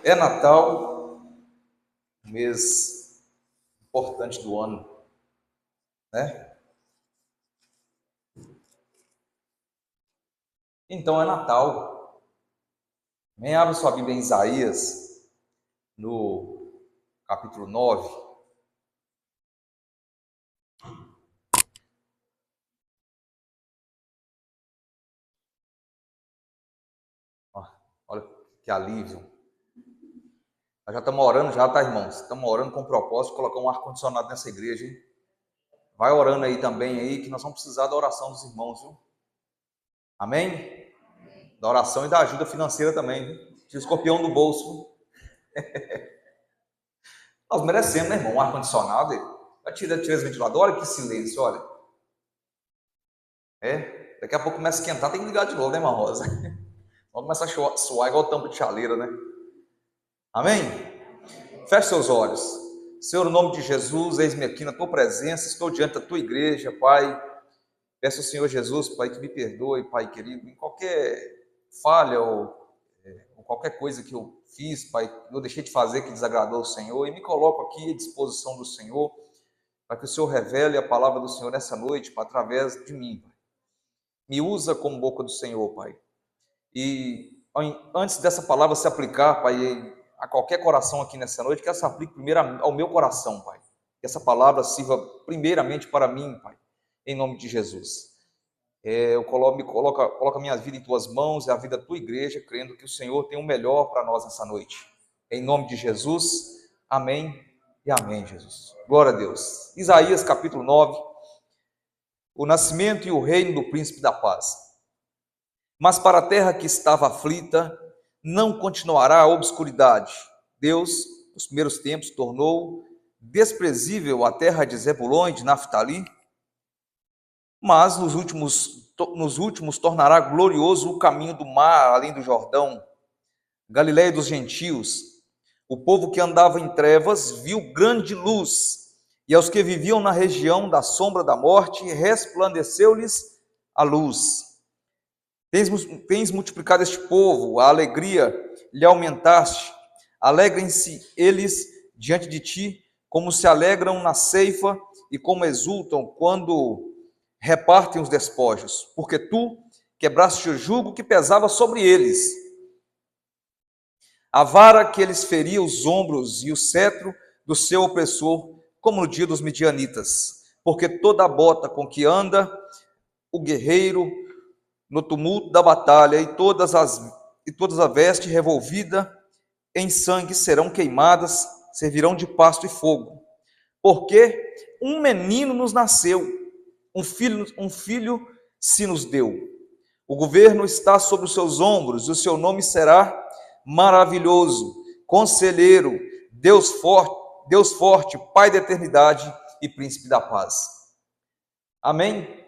É Natal, mês importante do ano, né? Então é Natal. Nem abre sua Bíblia em Isaías, no capítulo 9. Olha que alívio. Nós já estamos orando, já, tá, irmãos? Estamos orando com o propósito de colocar um ar-condicionado nessa igreja, hein? Vai orando aí também, aí, que nós vamos precisar da oração dos irmãos, viu? Amém? Da oração e da ajuda financeira também, viu? Tira o escorpião do bolso. Nós merecemos, né, irmão? Um ar-condicionado. Vai tirar esse ventilador, olha que silêncio, olha. Daqui a pouco começa a esquentar, tem que ligar de novo, né, irmã Rosa? Vamos começar a suar igual tampa de chaleira, né? Amém? Feche seus olhos. Senhor, no nome de Jesus, eis-me aqui na tua presença, estou diante da tua igreja, Pai. Peço ao Senhor Jesus, Pai, que me perdoe, Pai querido, em qualquer falha ou qualquer coisa que eu fiz, Pai, eu deixei de fazer que desagradou o Senhor, e me coloco aqui à disposição do Senhor, para que o Senhor revele a palavra do Senhor nessa noite, Pai, através de mim, Pai. Me usa como boca do Senhor, Pai. E antes dessa palavra se aplicar, Pai, a qualquer coração aqui nessa noite, que ela se aplique primeiro ao meu coração, Pai. Que essa palavra sirva primeiramente para mim, Pai, em nome de Jesus. Eu coloco a minha vida em tuas mãos e a vida da tua igreja, crendo que o Senhor tem o melhor para nós nessa noite. Em nome de Jesus, amém e amém, Jesus. Glória a Deus. Isaías capítulo 9, o nascimento e o reino do príncipe da paz. Mas para a terra que estava aflita, não continuará a obscuridade. Deus, nos primeiros tempos, tornou desprezível a terra de Zebulon e de Naftali, mas nos últimos tornará glorioso o caminho do mar, além do Jordão, Galiléia dos gentios. O povo que andava em trevas viu grande luz, e aos que viviam na região da sombra da morte, resplandeceu-lhes a luz. Tens multiplicado este povo, a alegria lhe aumentaste. Alegrem-se eles diante de ti, como se alegram na ceifa e como exultam quando repartem os despojos, porque tu quebraste o jugo que pesava sobre eles, a vara que eles feria os ombros e o cetro do seu opressor, como no dia dos midianitas, porque toda a bota com que anda o guerreiro no tumulto da batalha e todas a veste revolvida em sangue serão queimadas, servirão de pasto e fogo, porque um menino nos nasceu, um filho se nos deu. O governo está sobre os seus ombros, e o seu nome será Maravilhoso, Conselheiro, Deus forte, Pai da eternidade e Príncipe da paz. Amém?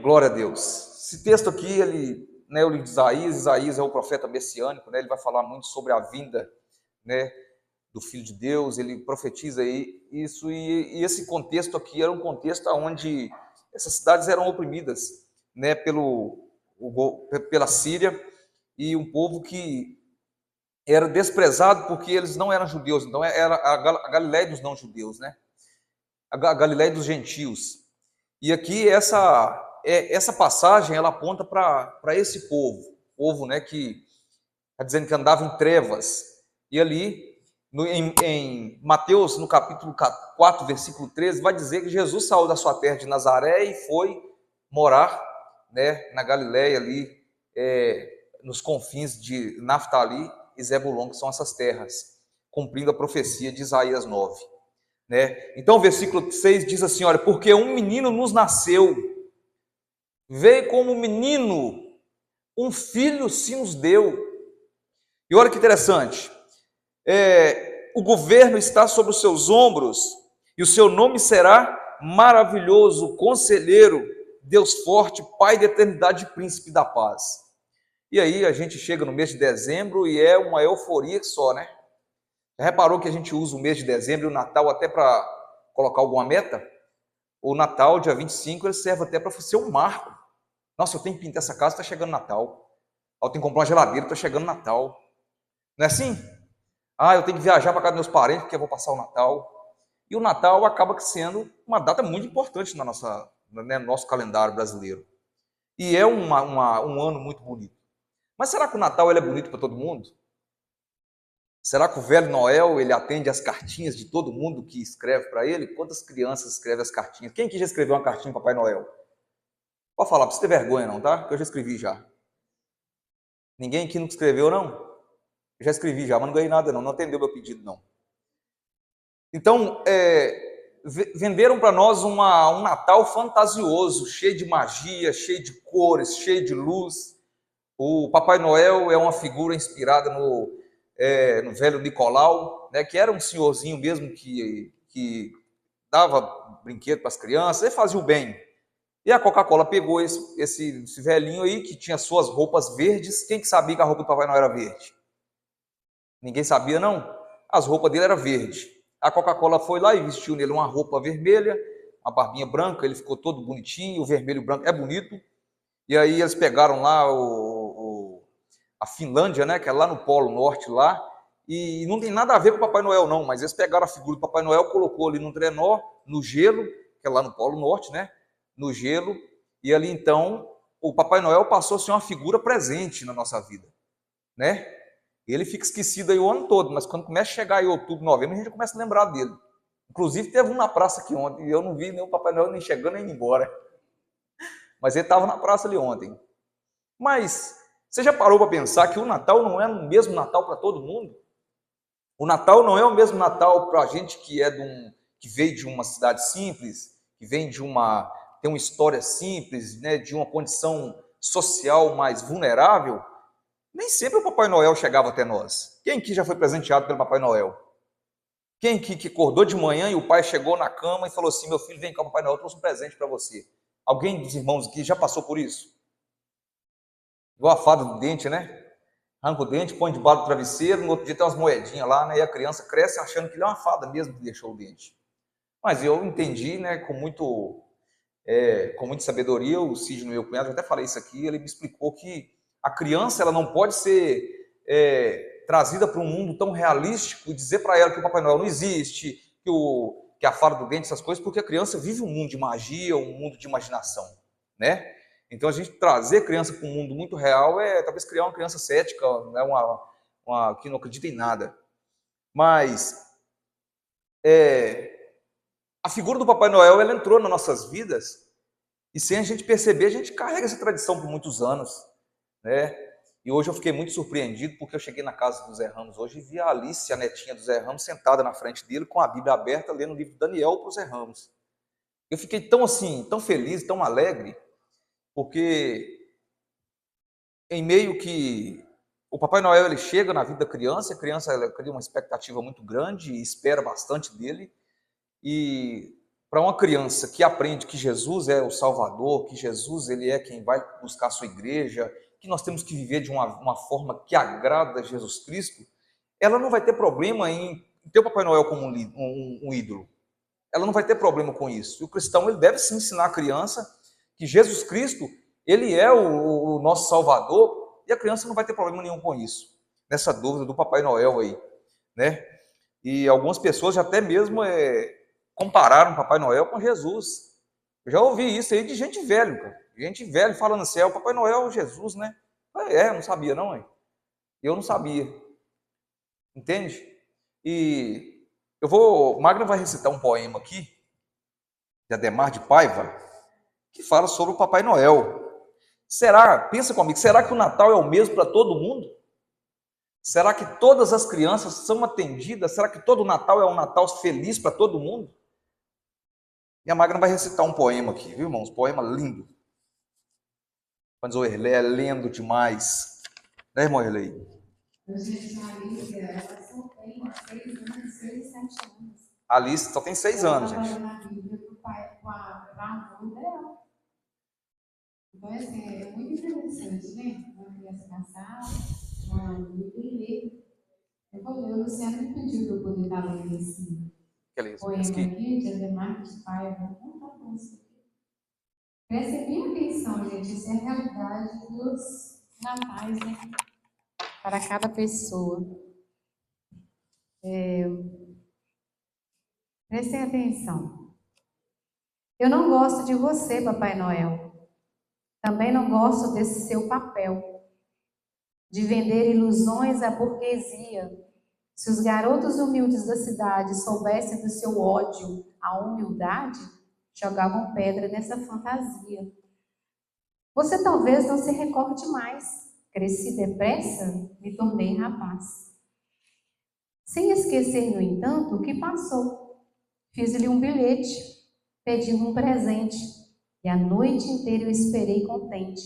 Glória a Deus. Esse texto aqui, eu li de Isaías é o profeta messiânico, ele vai falar muito sobre a vinda, do Filho de Deus, ele profetiza isso, e esse contexto aqui era um contexto onde essas cidades eram oprimidas, pela Síria, e um povo que era desprezado porque eles não eram judeus, então era a Galiléia dos não-judeus, a Galiléia dos gentios. E aqui essa passagem, ela aponta para esse povo, que está dizendo que andava em trevas, e ali em Mateus, no capítulo 4, versículo 13, vai dizer que Jesus saiu da sua terra de Nazaré e foi morar, na Galiléia ali, nos confins de Naftali e Zebulon, que são essas terras, cumprindo a profecia de Isaías 9. Então o versículo 6 diz assim, olha, porque um menino nos nasceu, veio como menino, um filho se nos deu. E olha que interessante, o governo está sobre os seus ombros, e o seu nome será Maravilhoso, Conselheiro, Deus forte, Pai da eternidade e Príncipe da paz. E aí a gente chega no mês de dezembro e é uma euforia só, Já reparou que a gente usa o mês de dezembro e o Natal até para colocar alguma meta? O Natal, dia 25, ele serve até para ser um marco. Nossa, eu tenho que pintar essa casa, está chegando Natal. Eu tenho que comprar uma geladeira, está chegando Natal. Não é assim? Ah, eu tenho que viajar para casa dos meus parentes porque eu vou passar o Natal. E o Natal acaba sendo uma data muito importante no nosso calendário brasileiro. E é um ano muito bonito. Mas será que o Natal ele é bonito para todo mundo? Será que o Velho Noel ele atende às cartinhas de todo mundo que escreve para ele? Quantas crianças escrevem as cartinhas? Quem aqui já escreveu uma cartinha para Papai Noel? Pode falar, não precisa ter vergonha não, tá? Que eu já escrevi já. Ninguém aqui nunca escreveu, não? Eu já escrevi já, mas não ganhei nada não, não atendeu meu pedido não. Então, venderam para nós um Natal fantasioso, cheio de magia, cheio de cores, cheio de luz. O Papai Noel é uma figura inspirada no velho Nicolau, né, que era um senhorzinho mesmo que dava brinquedo para as crianças e fazia o bem. E a Coca-Cola pegou esse velhinho aí, que tinha suas roupas verdes. Quem que sabia que a roupa do Papai Noel era verde? Ninguém sabia, não? As roupas dele eram verdes. A Coca-Cola foi lá e vestiu nele uma roupa vermelha, a barbinha branca, ele ficou todo bonitinho, o vermelho e o branco é bonito. E aí eles pegaram lá a Finlândia, né, que é lá no Polo Norte, lá, e não tem nada a ver com o Papai Noel, não, mas eles pegaram a figura do Papai Noel, colocou ali no trenó, no gelo, que é lá no Polo Norte, né, no gelo, e ali então o Papai Noel passou a ser uma figura presente na nossa vida, né? Ele fica esquecido aí o ano todo, mas quando começa a chegar em outubro, novembro, a gente começa a lembrar dele. Inclusive teve um na praça aqui ontem, e eu não vi nem o Papai Noel nem chegando nem indo embora, mas ele estava na praça ali ontem. Mas você já parou para pensar que o Natal não é o mesmo Natal para todo mundo? O Natal não é o mesmo Natal para a gente que veio de uma cidade simples, que vem tem uma história simples, né, de uma condição social mais vulnerável. Nem sempre o Papai Noel chegava até nós. Quem aqui já foi presenteado pelo Papai Noel? Quem aqui que acordou de manhã e o pai chegou na cama e falou assim: meu filho, vem cá, o Papai Noel trouxe um presente para você. Alguém dos irmãos aqui já passou por isso? Igual a fada do dente, né? Arranca o dente, põe debaixo do travesseiro, no outro dia tem umas moedinhas lá, né? E a criança cresce achando que ele é uma fada mesmo que deixou o dente. Mas eu entendi, né, com muita sabedoria, o Sidney, meu cunhado, eu até falei isso aqui, ele me explicou que a criança ela não pode ser trazida para um mundo tão realístico e dizer para ela que o Papai Noel não existe, que a fada do dente, essas coisas, porque a criança vive um mundo de magia, um mundo de imaginação, né? Então a gente trazer a criança para um mundo muito real talvez criar uma criança cética, né? Que não acredita em nada. Mas a figura do Papai Noel ela entrou nas nossas vidas e sem a gente perceber, a gente carrega essa tradição por muitos anos, né? E hoje eu fiquei muito surpreendido porque eu cheguei na casa do Zé Ramos hoje e vi a Alice, a netinha do Zé Ramos, sentada na frente dele com a Bíblia aberta, lendo o livro de Daniel para o Zé Ramos. Eu fiquei tão assim, tão feliz, tão alegre, porque em meio que o Papai Noel ele chega na vida da criança, a criança ela cria uma expectativa muito grande e espera bastante dele. E para uma criança que aprende que Jesus é o Salvador, que Jesus ele é quem vai buscar a sua igreja, que nós temos que viver de uma forma que agrada a Jesus Cristo, ela não vai ter problema em ter o Papai Noel como um ídolo. Ela não vai ter problema com isso. E o cristão ele deve se ensinar à criança que Jesus Cristo ele é o nosso Salvador e a criança não vai ter problema nenhum com isso. Nessa dúvida do Papai Noel aí, né? E algumas pessoas já até mesmo compararam o Papai Noel com Jesus. Eu já ouvi isso aí de gente velha, cara. Gente velha falando assim, o Papai Noel é Jesus, né? Eu não sabia não, hein? Eu não sabia. Entende? E Magna vai recitar um poema aqui, de Ademar de Paiva, que fala sobre o Papai Noel. Pensa comigo, será que o Natal é o mesmo para todo mundo? Será que todas as crianças são atendidas? Será que todo Natal é um Natal feliz para todo mundo? E a Magna vai recitar um poema aqui, viu, irmãos? Um poema lindo. Mas o Erlei é lendo demais. Né, irmão Erlei? A Alice só tem 6 anos, gente. Então, assim, é muito interessante, né? Uma criança na sala, uma Bíblia e ler. O Luciano me pediu para eu poder estar lendo esse poema aqui, de Ademar de Paiva. Prestem bem atenção, gente. Isso é a realidade dos natais, né? Para cada pessoa. Prestem atenção. Eu não gosto de você, Papai Noel. Também não gosto desse seu papel de vender ilusões à burguesia. Se os garotos humildes da cidade soubessem do seu ódio à humildade, jogavam pedra nessa fantasia. Você talvez não se recorde mais. Cresci depressa, me tornei rapaz. Sem esquecer, no entanto, o que passou. Fiz-lhe um bilhete, pedi-lhe um presente, e a noite inteira eu esperei contente.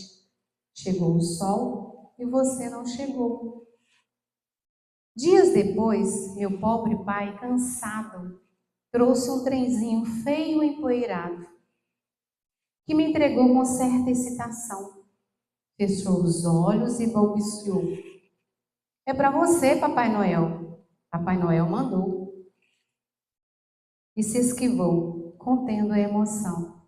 Chegou o sol e você não chegou. Dias depois, meu pobre pai, cansado, trouxe um trenzinho feio e empoeirado, que me entregou com certa excitação. Fechou os olhos e balbuciou: é para você, Papai Noel. Papai Noel mandou. E se esquivou, contendo a emoção.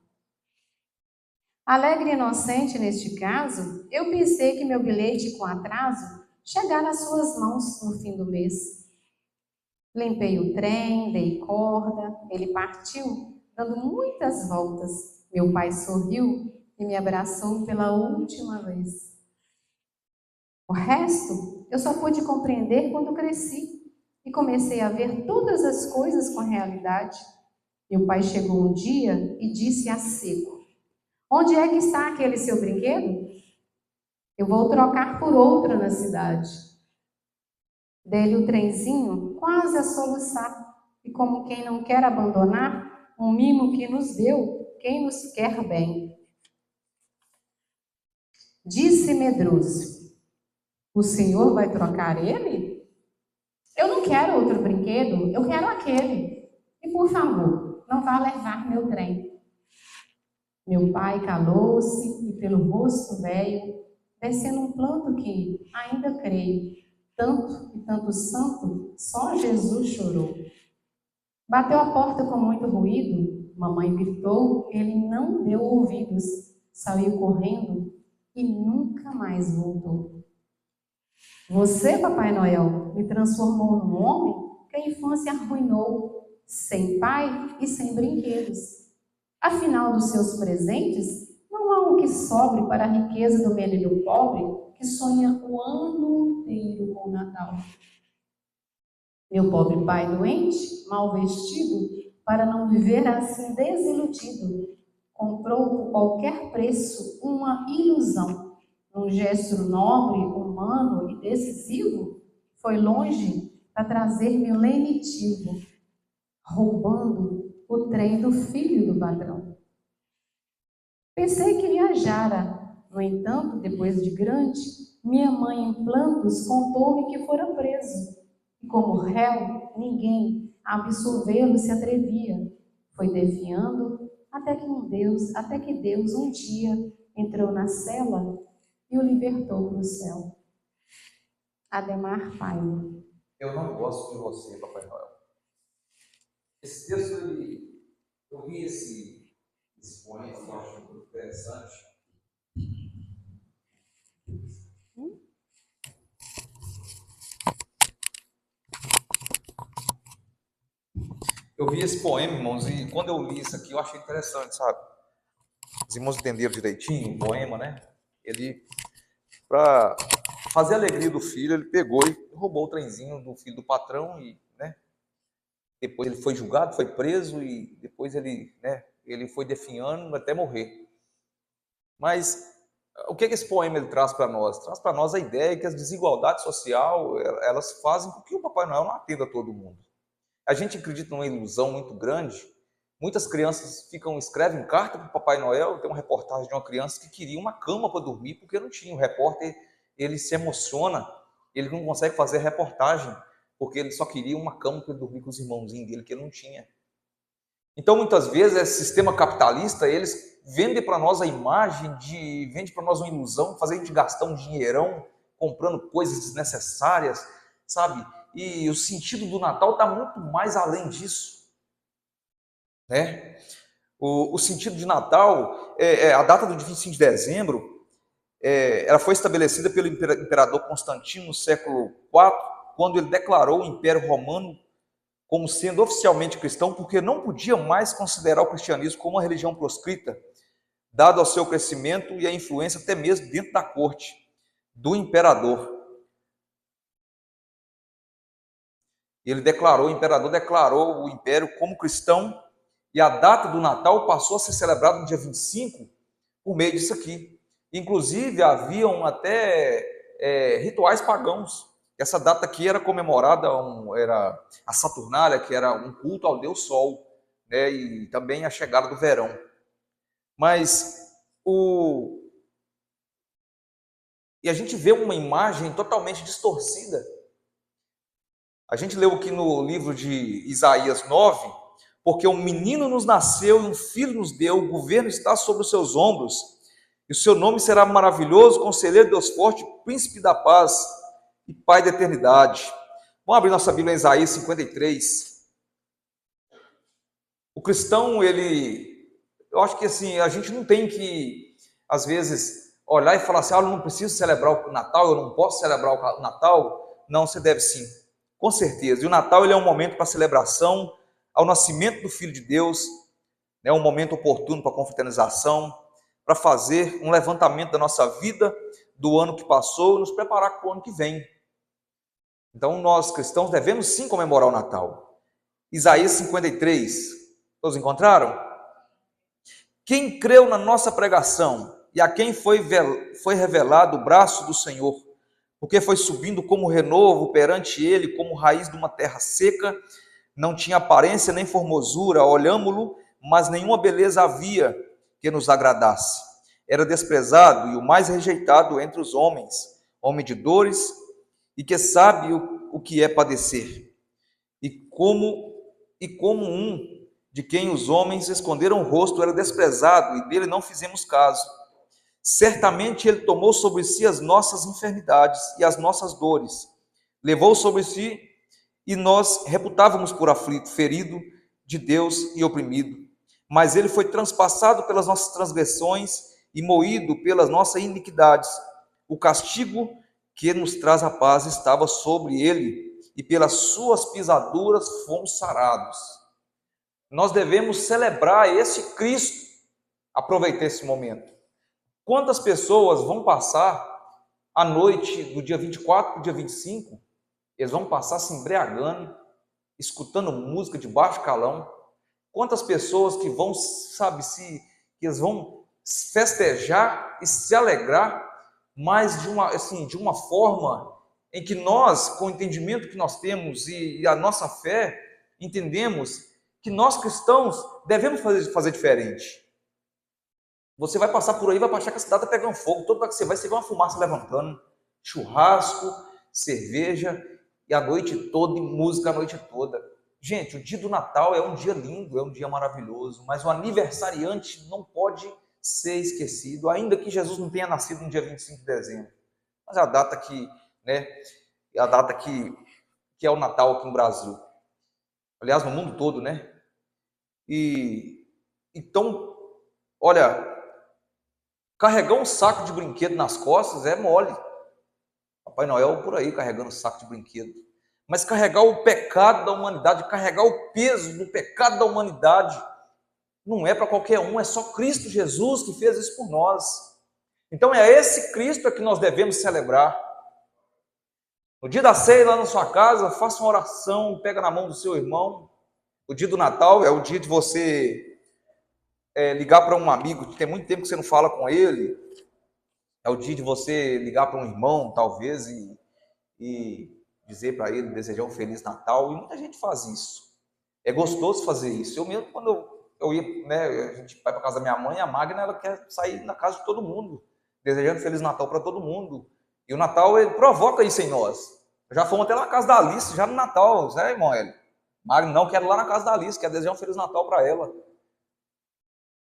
Alegre e inocente neste caso, eu pensei que meu bilhete com atraso chegar nas suas mãos no fim do mês. Limpei o trem, dei corda, ele partiu, dando muitas voltas. Meu pai sorriu e me abraçou pela última vez. O resto eu só pude compreender quando cresci e comecei a ver todas as coisas com realidade. Meu pai chegou um dia e disse a seco: onde é que está aquele seu brinquedo? Eu vou trocar por outro na cidade. Dei-lhe o trenzinho quase a soluçar, e como quem não quer abandonar um mimo que nos deu quem nos quer bem. Disse medroso: o senhor vai trocar ele? Eu não quero outro brinquedo, eu quero aquele. E por favor, não vá levar meu trem. Meu pai calou-se e pelo rosto velho, descendo um planto que, ainda creio, tanto e tanto santo, só Jesus chorou. Bateu a porta com muito ruído, mamãe gritou, ele não deu ouvidos, saiu correndo e nunca mais voltou. Você, Papai Noel, me transformou num homem que a infância arruinou, sem pai e sem brinquedos. Afinal dos seus presentes, não há um que sobre para a riqueza do menino pobre que sonha o ano inteiro com o Natal. Meu pobre pai doente, mal vestido, para não viver assim desiludido, comprou por qualquer preço uma ilusão. Num gesto nobre, humano e decisivo, foi longe para trazer-me o lenitivo, roubando o trem do filho do patrão. Pensei que viajara. No entanto, depois de grande, minha mãe em plantos contou-me que fora preso. E como réu, ninguém a absolvê-lo se atrevia. Foi defiando até que Deus um dia entrou na cela e o libertou para o céu. Ademar Paino. Eu não gosto de você, Papai Noel. Esse texto, eu vi esse poema, eu acho muito interessante. Eu vi esse poema, irmãos, e quando eu li isso aqui, eu achei interessante, sabe? Os irmãos entenderam direitinho o poema, né? Ele, para fazer a alegria do filho, ele pegou e roubou o trenzinho do filho do patrão e, né? Depois ele foi julgado, foi preso e depois ele foi definhando até morrer. Mas o que esse poema ele traz para nós? Traz para nós a ideia que as desigualdades sociais, elas fazem com que o Papai Noel não atenda a todo mundo. A gente acredita numa ilusão muito grande. Muitas crianças escrevem carta para o Papai Noel. Tem uma reportagem de uma criança que queria uma cama para dormir porque não tinha. O repórter, ele se emociona, ele não consegue fazer a reportagem porque ele só queria uma cama para dormir com os irmãozinhos dele que ele não tinha. Então, muitas vezes, esse sistema capitalista, eles vendem para nós a imagem vende para nós uma ilusão, fazer a gente gastar um dinheirão comprando coisas desnecessárias, sabe? E o sentido do Natal está muito mais além disso, né? O sentido de Natal, a data do 25 de dezembro, ela foi estabelecida pelo imperador Constantino no século IV, quando ele declarou o Império Romano como sendo oficialmente cristão, porque não podia mais considerar o cristianismo como uma religião proscrita, dado ao seu crescimento e a influência até mesmo dentro da corte do imperador. O imperador declarou o império como cristão, e a data do Natal passou a ser celebrada no dia 25, por meio disso aqui. Inclusive, haviam até rituais pagãos. Essa data aqui era comemorada, era a Saturnália, que era um culto ao Deus Sol, né, e também a chegada do verão. Mas e a gente vê uma imagem totalmente distorcida. A gente leu aqui no livro de Isaías 9, porque um menino nos nasceu e um filho nos deu, o governo está sobre os seus ombros, e o seu nome será maravilhoso, conselheiro, Deus forte, príncipe da paz e pai da eternidade. Vamos abrir nossa Bíblia em Isaías 53. O cristão, eu acho que assim, a gente não tem que, às vezes, olhar e falar assim, eu não preciso celebrar o Natal, eu não posso celebrar o Natal. Não, você deve sim, com certeza. E o Natal ele é um momento para celebração ao nascimento do Filho de Deus, é um momento oportuno para confraternização, para fazer um levantamento da nossa vida, do ano que passou, e nos preparar para o ano que vem. Então, nós cristãos devemos sim comemorar o Natal. Isaías 53, todos encontraram? Quem creu na nossa pregação e a quem foi revelado o braço do Senhor, porque foi subindo como renovo perante ele, como raiz de uma terra seca, não tinha aparência nem formosura, olhámo-lo, mas nenhuma beleza havia que nos agradasse. Era desprezado e o mais rejeitado entre os homens, homem de dores, e que sabe o que é padecer. E como um de quem os homens esconderam o rosto, era desprezado, e dele não fizemos caso. Certamente ele tomou sobre si as nossas enfermidades e as nossas dores, levou sobre si, e nós reputávamos por aflito, ferido de Deus e oprimido. Mas ele foi transpassado pelas nossas transgressões e moído pelas nossas iniquidades. O castigo que nos traz a paz estava sobre ele, e pelas suas pisaduras fomos sarados. Nós devemos celebrar esse Cristo. Aproveitar esse momento. Quantas pessoas vão passar a noite do dia 24 para o dia 25? Eles vão passar se embriagando, escutando música de baixo calão. Quantas pessoas que vão, que eles vão festejar e se alegrar, mas de uma forma em que nós, com o entendimento que nós temos e a nossa fé, entendemos que nós cristãos devemos fazer diferente. Você vai passar por aí, vai achar que a cidade está pegando fogo, todo lugar que você vai ver uma fumaça levantando, churrasco, cerveja, e a noite toda, e música a noite toda. Gente, o dia do Natal é um dia lindo, é um dia maravilhoso, mas o aniversariante não pode ser esquecido, ainda que Jesus não tenha nascido no dia 25 de dezembro. Mas é a data que, é a data que é o Natal aqui no Brasil. Aliás, no mundo todo, né? E então, olha, carregar um saco de brinquedo nas costas é mole. Papai Noel por aí carregando um saco de brinquedo. Mas carregar o pecado da humanidade, carregar o peso do pecado da humanidade, não é para qualquer um, é só Cristo Jesus que fez isso por nós. Então é esse Cristo que nós devemos celebrar. No dia da ceia, lá na sua casa, faça uma oração, pega na mão do seu irmão. O dia do Natal é o dia de você ligar para um amigo que tem muito tempo que você não fala com ele. É o dia de você ligar para um irmão, talvez, e dizer para ele, desejar um Feliz Natal. E muita gente faz isso. É gostoso fazer isso. Eu mesmo, quando eu ia, né, a gente vai para casa da minha mãe, a Magna, ela quer sair na casa de todo mundo, desejando Feliz Natal para todo mundo. E o Natal, ele provoca isso em nós. Já fomos até lá na casa da Alice, já no Natal, né, irmão Hélio? Magna, não, quero ir lá na casa da Alice, quero desejar um Feliz Natal para ela.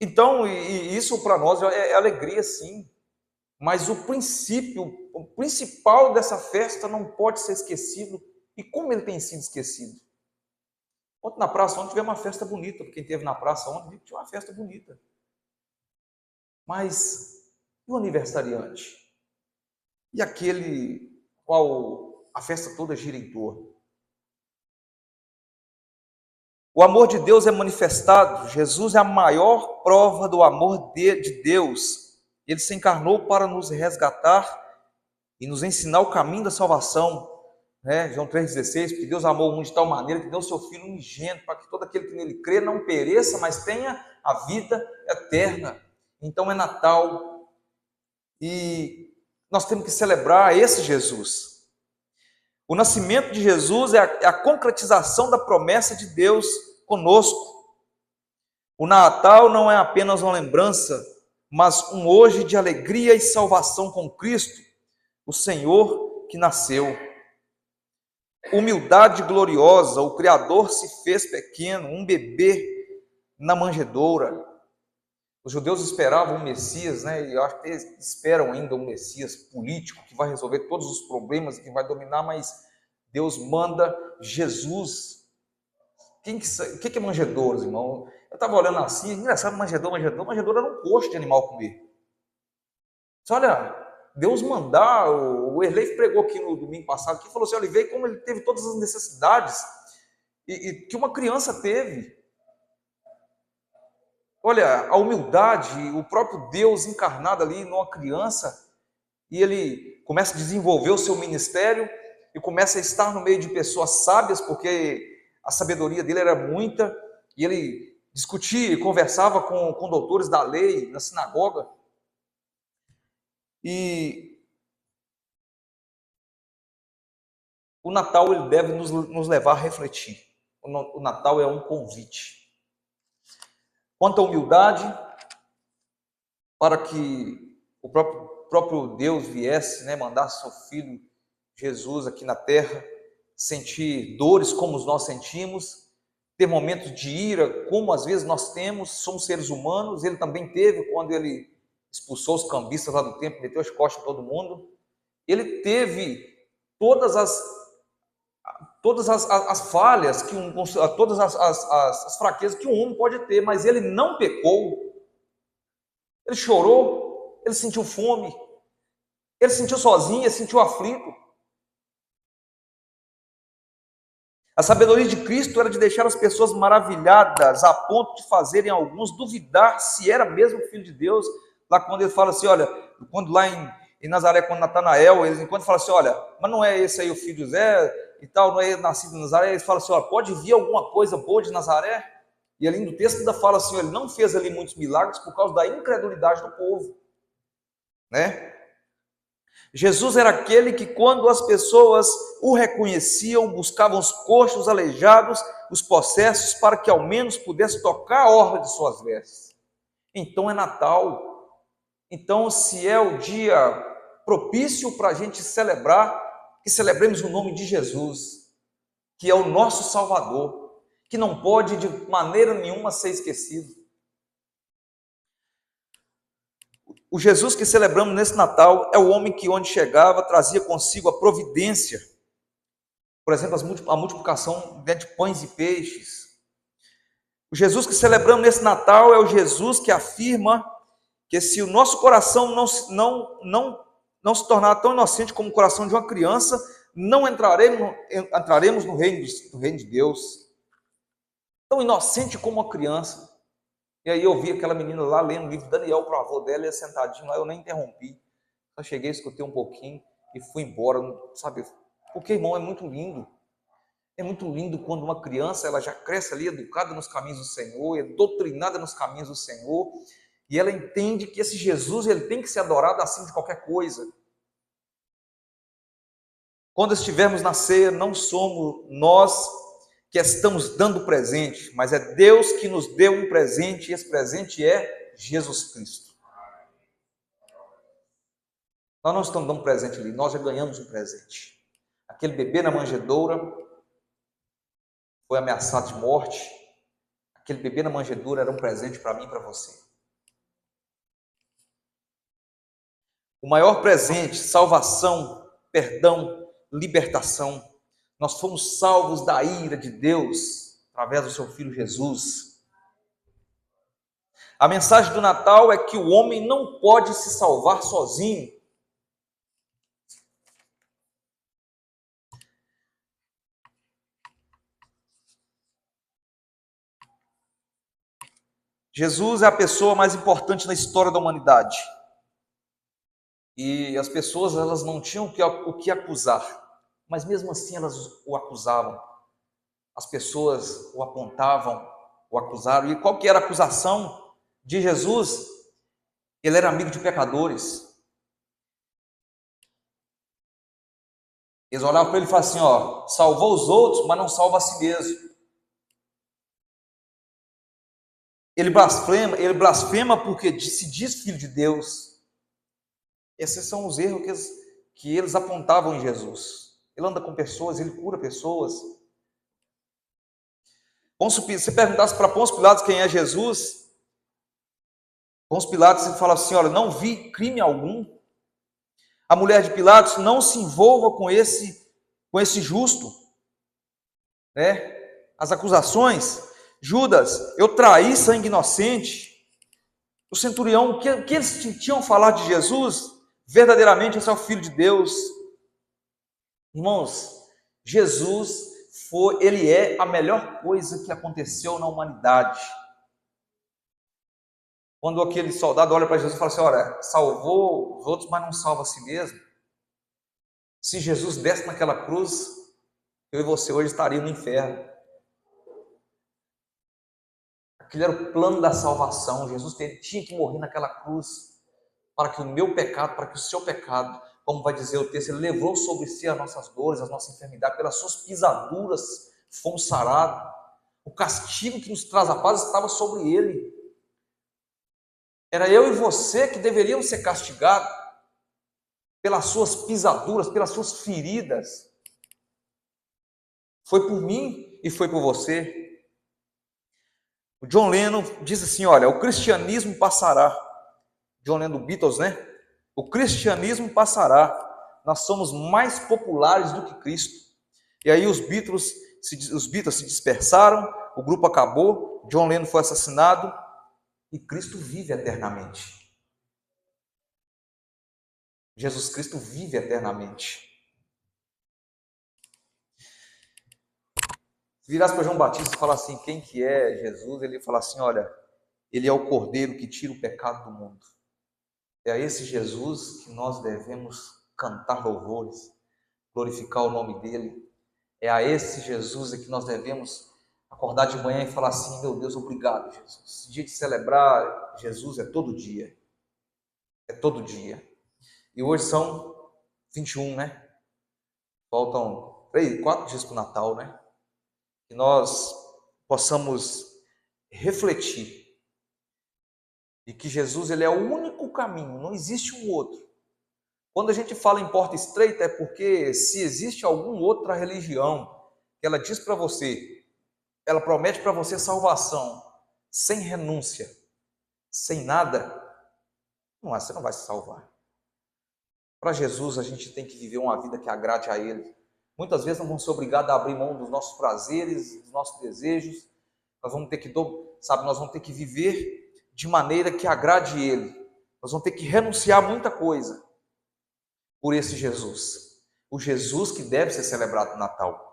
Então, e isso para nós é alegria, sim. Mas o principal dessa festa não pode ser esquecido. E como ele tem sido esquecido? Ontem na praça, ontem tivemos uma festa bonita. Quem esteve na praça ontem, tinha uma festa bonita. Mas e o aniversariante? E aquele qual a festa toda gira em torno. O amor de Deus é manifestado, Jesus é a maior prova do amor de Deus. Ele se encarnou para nos resgatar e nos ensinar o caminho da salvação. João 3,16, porque Deus amou o mundo de tal maneira que deu o seu Filho unigênito, para que todo aquele que nele crê não pereça, mas tenha a vida eterna. Então é Natal, e nós temos que celebrar esse Jesus. O nascimento de Jesus é a concretização da promessa de Deus conosco. O Natal não é apenas uma lembrança, mas um hoje de alegria e salvação com Cristo, o Senhor que nasceu. Humildade gloriosa, o Criador se fez pequeno, um bebê na manjedoura. Os judeus esperavam um Messias, e eu acho que eles esperam ainda um Messias político que vai resolver todos os problemas, que vai dominar, mas Deus manda Jesus. O que é manjedoura, irmão? Eu estava olhando assim, engraçado, manjedoura era um coxo de animal comer. Olha, Deus mandar, o Erlei pregou aqui no domingo passado, que falou assim, ele veio como ele teve todas as necessidades, e que uma criança teve. Olha, a humildade, o próprio Deus encarnado ali numa criança, e ele começa a desenvolver o seu ministério, e começa a estar no meio de pessoas sábias, porque a sabedoria dele era muita, e ele discutia e conversava com doutores da lei na sinagoga. E o Natal ele deve nos levar a refletir. O Natal é um convite. Quanto à humildade, para que o próprio Deus viesse, mandar seu Filho Jesus aqui na terra, sentir dores como nós sentimos, ter momentos de ira como às vezes nós temos, somos seres humanos. Ele também teve quando ele expulsou os cambistas lá do templo, meteu as costas em todo mundo. Ele teve todas as falhas, todas as fraquezas que um homem pode ter, mas ele não pecou. Ele chorou, ele sentiu fome, ele sentiu sozinho, ele sentiu aflito. A sabedoria de Cristo era de deixar as pessoas maravilhadas, a ponto de fazerem alguns duvidar se era mesmo filho de Deus. Lá quando ele fala assim, olha, quando lá em Nazaré, quando Natanael, eles enquanto falam assim, olha, mas não é esse aí o filho de José e tal, não é nascido em Nazaré, eles falam assim, olha, pode vir alguma coisa boa de Nazaré? E ali no texto ainda fala assim, ele não fez ali muitos milagres por causa da incredulidade do povo, Jesus era aquele que, quando as pessoas o reconheciam, buscavam os coxos, os aleijados, os possessos, para que ao menos pudesse tocar a orla de suas vestes. Então é Natal. Então, se é o dia propício para a gente celebrar, que celebremos o nome de Jesus, que é o nosso Salvador, que não pode de maneira nenhuma ser esquecido. O Jesus que celebramos nesse Natal é o homem que, onde chegava, trazia consigo a providência. Por exemplo, a multiplicação de pães e peixes. O Jesus que celebramos nesse Natal é o Jesus que afirma que se o nosso coração não se tornar tão inocente como o coração de uma criança, não entraremos no reino de Deus. Tão inocente como uma criança. E aí eu vi aquela menina lá lendo o livro de Daniel para o avô dela, e sentadinho lá, eu nem interrompi. Só cheguei, escutei um pouquinho e fui embora, sabe? Porque, irmão, é muito lindo. É muito lindo quando uma criança, ela já cresce ali, educada nos caminhos do Senhor, é doutrinada nos caminhos do Senhor, e ela entende que esse Jesus, ele tem que ser adorado acima de qualquer coisa. Quando estivermos na ceia, não somos nós que estamos dando presente, mas é Deus que nos deu um presente, e esse presente é Jesus Cristo. Nós não estamos dando presente ali, nós já ganhamos um presente. Aquele bebê na manjedoura foi ameaçado de morte. Aquele bebê na manjedoura era um presente para mim e para você. O maior presente, salvação, perdão, libertação. Nós fomos salvos da ira de Deus através do seu Filho Jesus. A mensagem do Natal é que o homem não pode se salvar sozinho. Jesus é a pessoa mais importante na história da humanidade. E as pessoas, elas não tinham o que acusar, mas mesmo assim elas o acusavam. As pessoas o apontavam, o acusaram. E qual que era a acusação de Jesus? Ele era amigo de pecadores. Eles olhavam para ele e falavam assim, ó, salvou os outros, mas não salva a si mesmo. Ele blasfema porque se diz filho de Deus. Esses são os erros que eles apontavam em Jesus. Ele anda com pessoas, ele cura pessoas. Se perguntasse para Pôncio Pilatos quem é Jesus, Pôncio Pilatos fala assim, olha, não vi crime algum. A mulher de Pilatos, não se envolva com esse justo. Né? As acusações, Judas, eu traí sangue inocente. O centurião, o que eles tinham falado de Jesus? Verdadeiramente esse é o Filho de Deus. Irmãos, Jesus ele é a melhor coisa que aconteceu na humanidade. Quando aquele soldado olha para Jesus e fala assim, olha, salvou os outros, mas não salva a si mesmo. Se Jesus desse naquela cruz, eu e você hoje estaríamos no inferno. Aquele era o plano da salvação. Jesus tinha que morrer naquela cruz para que o meu pecado, para que o seu pecado, como vai dizer o texto, ele levou sobre si as nossas dores, as nossas enfermidades, pelas suas pisaduras fomos sarados. O castigo que nos traz a paz estava sobre ele. Era eu e você que deveríamos ser castigados pelas suas pisaduras, pelas suas feridas. Foi por mim e foi por você. O John Lennon diz assim, olha, o cristianismo passará. John Lennon do Beatles, né? O cristianismo passará. Nós somos mais populares do que Cristo. E aí os Beatles se dispersaram, o grupo acabou, John Lennon foi assassinado e Cristo vive eternamente. Jesus Cristo vive eternamente. Se virasse para João Batista e falar assim, quem que é Jesus? Ele fala assim, olha, ele é o Cordeiro que tira o pecado do mundo. É a esse Jesus que nós devemos cantar louvores, glorificar o nome dele. É a esse Jesus que nós devemos acordar de manhã e falar assim, meu Deus, obrigado, Jesus. Esse dia de celebrar Jesus é todo dia. É todo dia. E hoje são 21, né? Faltam 4 dias para o Natal, né? Que nós possamos refletir de que Jesus ele é o único caminho, não existe um outro. Quando a gente fala em porta estreita é porque se existe alguma outra religião que ela diz para você, ela promete para você salvação, sem renúncia, sem nada, você não vai se salvar. Para Jesus a gente tem que viver uma vida que agrade a Ele. Muitas vezes nós vamos ser obrigados a abrir mão dos nossos prazeres, dos nossos desejos. Nós vamos ter que, nós vamos ter que viver de maneira que agrade Ele. Nós vamos ter que renunciar a muita coisa por esse Jesus. O Jesus que deve ser celebrado no Natal.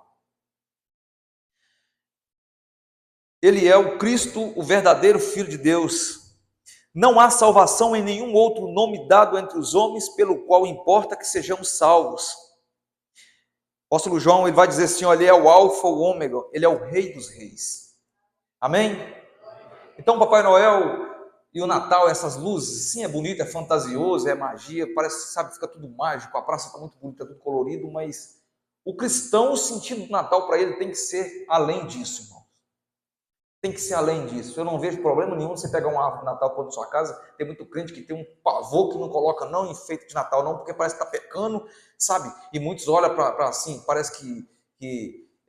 Ele é o Cristo, o verdadeiro Filho de Deus. Não há salvação em nenhum outro nome dado entre os homens, pelo qual importa que sejamos salvos. O apóstolo João ele vai dizer assim, olha, ele é o alfa, o ômega, ele é o rei dos reis. Amém? Então Papai Noel e o Natal, essas luzes, sim, é bonito, é fantasioso, é magia, parece, sabe, fica tudo mágico, a praça está muito bonita, tudo colorido, mas o cristão, o sentido do Natal para ele tem que ser além disso, irmão. Tem que ser além disso. Eu não vejo problema nenhum você pegar uma árvore de Natal pôr na sua casa. Tem muito crente que tem um pavor que não coloca não enfeite de Natal, não, porque parece que está pecando, sabe? E muitos olham para assim, parece que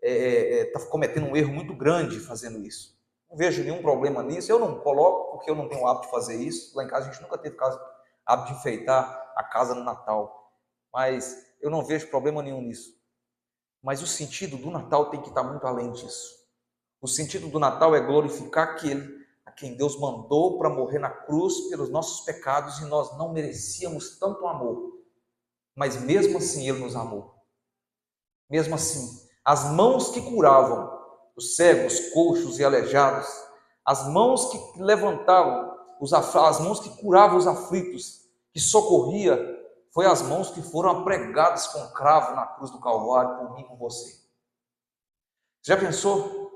está cometendo um erro muito grande fazendo isso. Não vejo nenhum problema nisso. Eu não coloco porque eu não tenho o hábito de fazer isso. Lá em casa a gente nunca teve hábito de enfeitar a casa no Natal. Mas eu não vejo problema nenhum nisso. Mas o sentido do Natal tem que estar muito além disso. O sentido do Natal é glorificar aquele a quem Deus mandou para morrer na cruz pelos nossos pecados e nós não merecíamos tanto amor. Mas mesmo assim Ele nos amou. Mesmo assim, as mãos que curavam os cegos, coxos e aleijados, As mãos que levantavam, as mãos que curavam os aflitos, que socorria, foi as mãos que foram pregadas com cravo na cruz do Calvário por mim e por você. Já pensou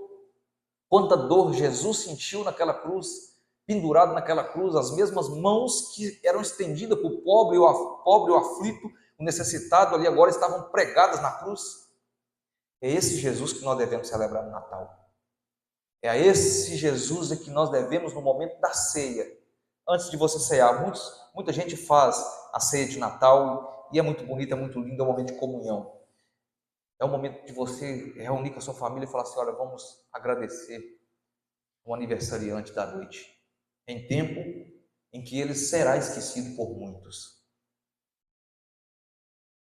quanta dor Jesus sentiu naquela cruz, pendurado naquela cruz, as mesmas mãos que eram estendidas para o pobre, o aflito, o necessitado ali agora estavam pregadas na cruz? É esse Jesus que nós devemos celebrar no Natal. É a esse Jesus que nós devemos no momento da ceia. Antes de você cear, muita gente faz a ceia de Natal e é muito bonito, é muito lindo, é um momento de comunhão. É o momento de você reunir com a sua família e falar assim, olha, vamos agradecer o aniversariante da noite, em tempo em que ele será esquecido por muitos.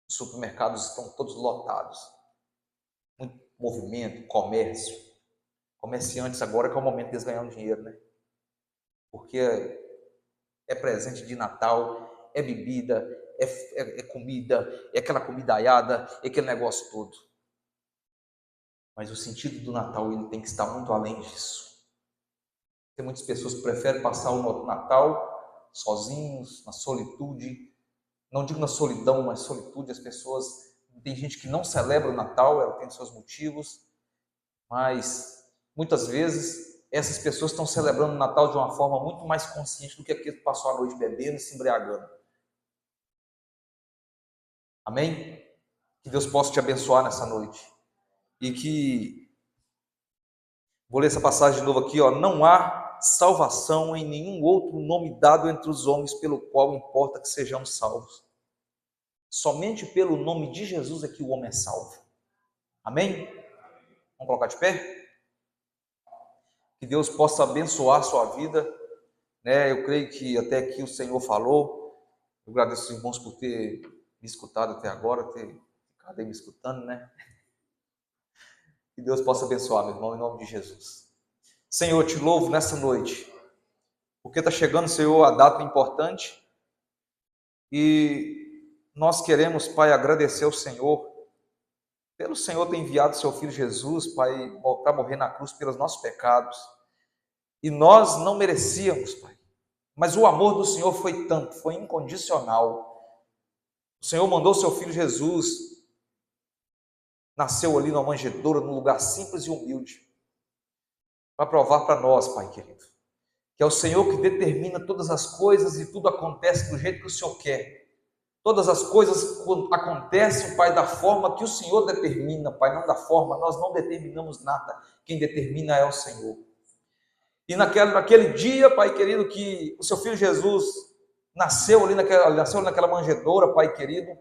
Os supermercados estão todos lotados, muito movimento, comércio, comerciantes agora que é o momento deles ganharem dinheiro, né? Porque é presente de Natal, é bebida, é comida, é aquela comidaiada, é aquele negócio todo. Mas o sentido do Natal ele tem que estar muito além disso. Tem muitas pessoas que preferem passar o Natal sozinhos, na solitude. Não digo na solidão, mas solitude. As pessoas, tem gente que não celebra o Natal, ela tem seus motivos, mas muitas vezes essas pessoas estão celebrando o Natal de uma forma muito mais consciente do que aquele que passou a noite bebendo e se embriagando. Amém? Que Deus possa te abençoar nessa noite. E que, vou ler essa passagem de novo aqui, ó. Não há salvação em nenhum outro nome dado entre os homens pelo qual importa que sejamos salvos. Somente pelo nome de Jesus é que o homem é salvo. Amém? Vamos colocar de pé? Que Deus possa abençoar a sua vida, né? Eu creio que até aqui o Senhor falou. Eu agradeço aos irmãos por ter me escutado até agora, ter ficado aí me escutando, né? Que Deus possa abençoar, meu irmão, em nome de Jesus. Senhor, eu te louvo nessa noite, porque está chegando, Senhor, a data importante e nós queremos, Pai, agradecer ao Senhor, pelo Senhor ter enviado seu Filho Jesus, Pai, para morrer na cruz pelos nossos pecados. E nós não merecíamos, Pai, mas o amor do Senhor foi tanto, foi incondicional. O Senhor mandou seu Filho Jesus, nasceu ali numa manjedoura, num lugar simples e humilde, para provar para nós, Pai querido, que é o Senhor que determina todas as coisas e tudo acontece do jeito que o Senhor quer. Todas as coisas acontecem, Pai, da forma que o Senhor determina, Pai, não da forma, nós não determinamos nada, quem determina é o Senhor. E naquele dia, Pai querido, que o seu Filho Jesus nasceu ali naquela manjedoura, Pai querido,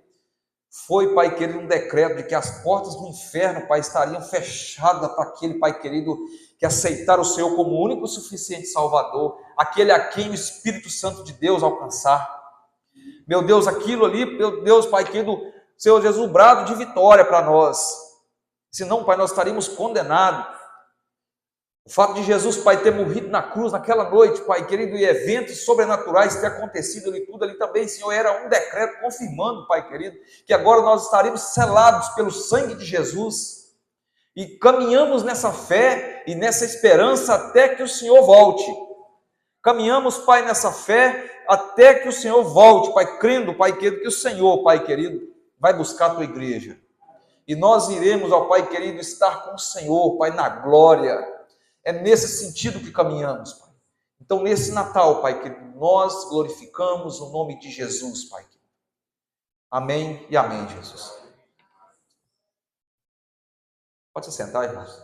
foi, Pai querido, um decreto de que as portas do inferno, Pai, estariam fechadas para aquele, Pai querido, que aceitar o Senhor como único e suficiente Salvador, aquele a quem o Espírito Santo de Deus alcançar. Meu Deus, aquilo ali, meu Deus, Pai querido, Senhor Jesus, brado de vitória para nós. Senão, Pai, nós estaríamos condenados. O fato de Jesus, Pai, ter morrido na cruz naquela noite, Pai querido, e eventos sobrenaturais ter acontecido ali, tudo ali também, Senhor, era um decreto confirmando, Pai querido, que agora nós estaríamos selados pelo sangue de Jesus e caminhamos nessa fé e nessa esperança até que o Senhor volte. Caminhamos, Pai, nessa fé até que o Senhor volte, Pai, crendo, Pai querido, que o Senhor, Pai querido, vai buscar a tua igreja. E nós iremos, ó Pai querido, estar com o Senhor, Pai, na glória. É nesse sentido que caminhamos, Pai. Então, nesse Natal, Pai querido, nós glorificamos o nome de Jesus, Pai querido. Amém e amém, Jesus. Pode se sentar, irmãos.